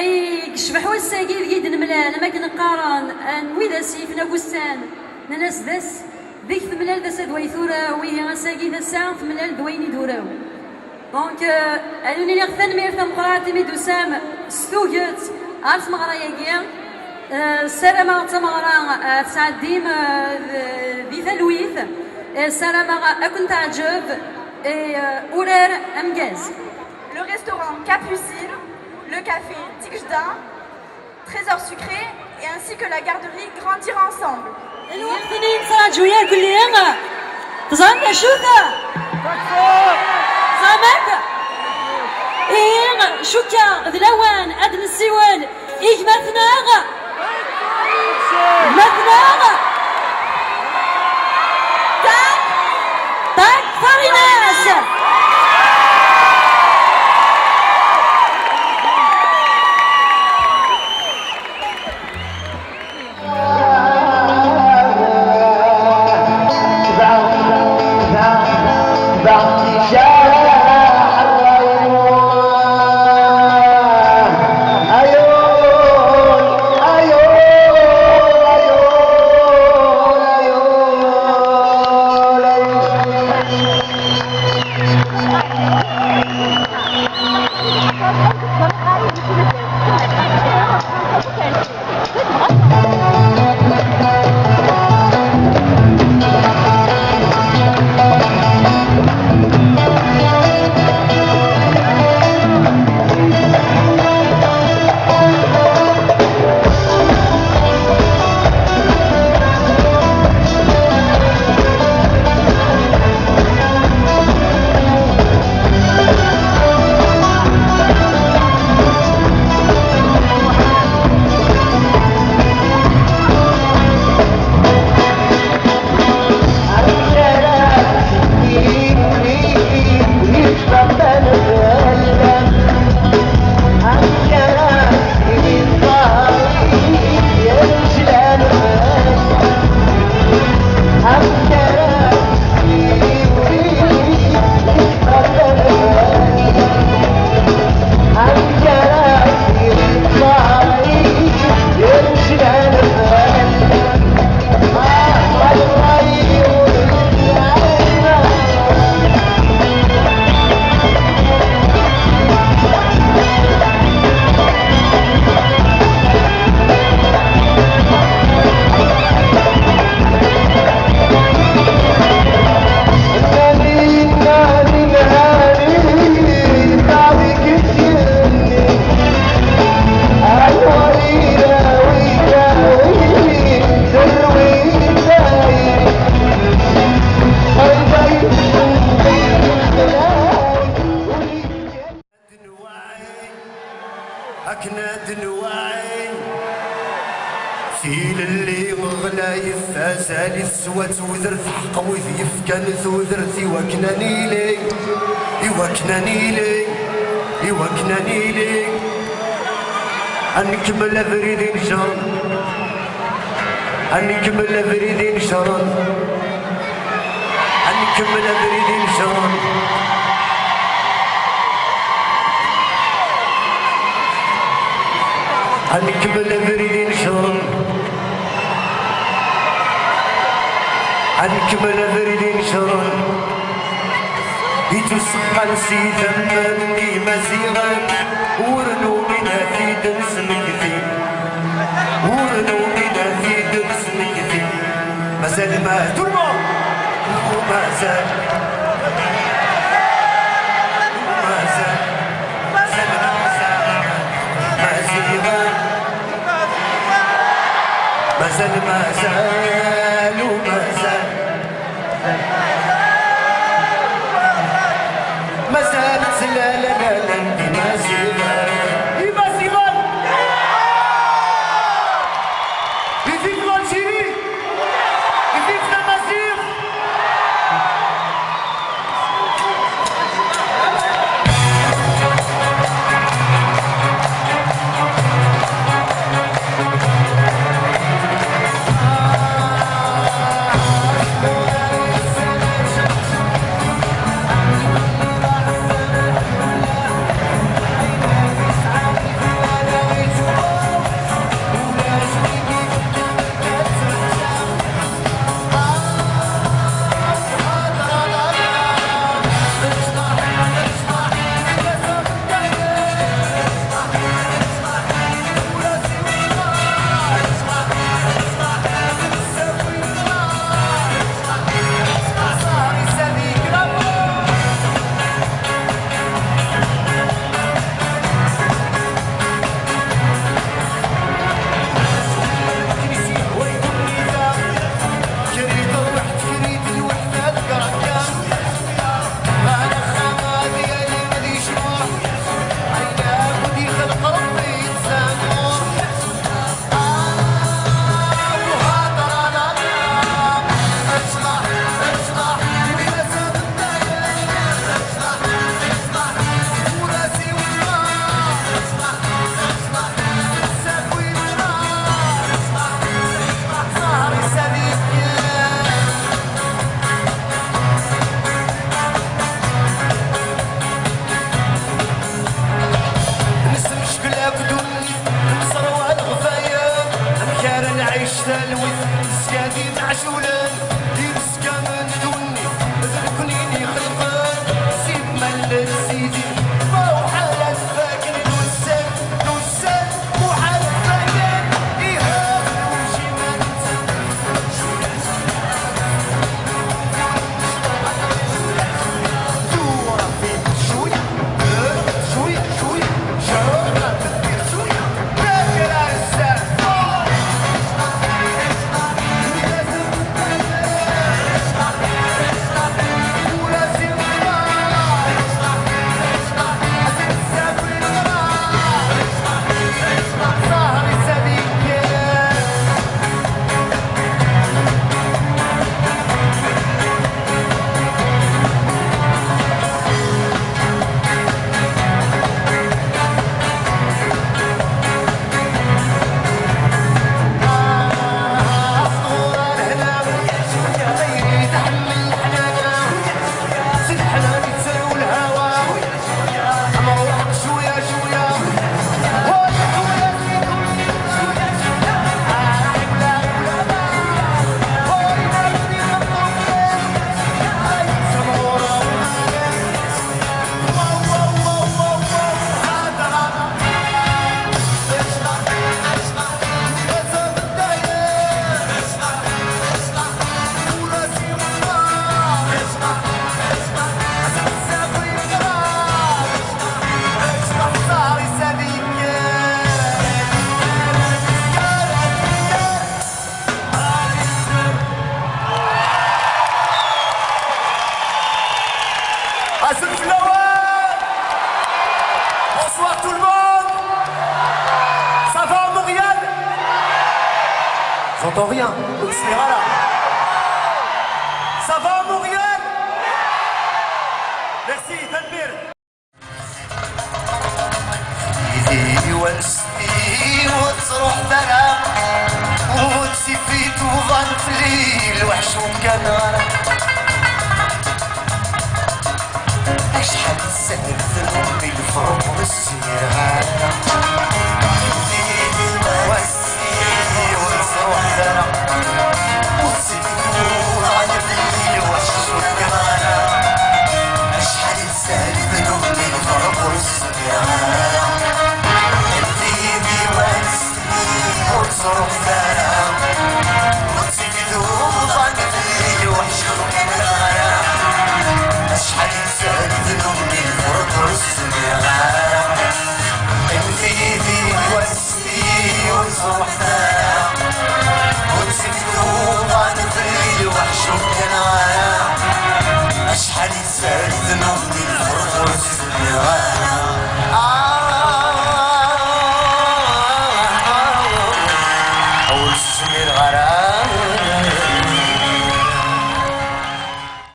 اي شبح وساقي ذيد الملال ما كنقارن ويدا سيفنا بوسان ناس داس ذيك ثملال داس دويثورا ويه غساقي داسا ثملال دويني دوراو دونك الوني لي غثان مير ثمقرات مي دوسام ستوغت عرس مغرايا السلامة تمغرا تسعديم ذي ثلويث السلامة أكون تعجب أورار أمجاز. Le restaurant Capucine, le café Tigda, Trésor sucré et ainsi que la garderie grandir ensemble. الوقتين صراجو يا كلين تظن شوكا صامك إيه شوكا ذلوان أدن السوال إيك مثناغ مثناغ تاك فريناس سالي السوات وذرت قويت يفكانت وذرتي وكناني لي يوكناني لي يوكناني لي أنكمل أفريدين شرن أنكمل أفريدين شرن أنكمل أفريدين شرن أنكمل أفريدين شرن أنكمل أفريدين شرن يتسقى نسيت مني مزيغا ورنو من في دنس مكثي ورنو من في دنس مكثي مازال ما ترمى ومازال مازال مازيغا مازال مازال ومازال مازالت لا عندي مازيغا مازيغا يزيد الجيري يزيد المزيغ Bonsoir tout le monde. Ça va Montréal? J'entends rien. Oxfera là. Ça va Montréal? Merci, Tanbir. ايدي ونسني وتروح برا وتسي فيت وظن في الليل وحش وكنار اشحال السهل في الفرق والسيارة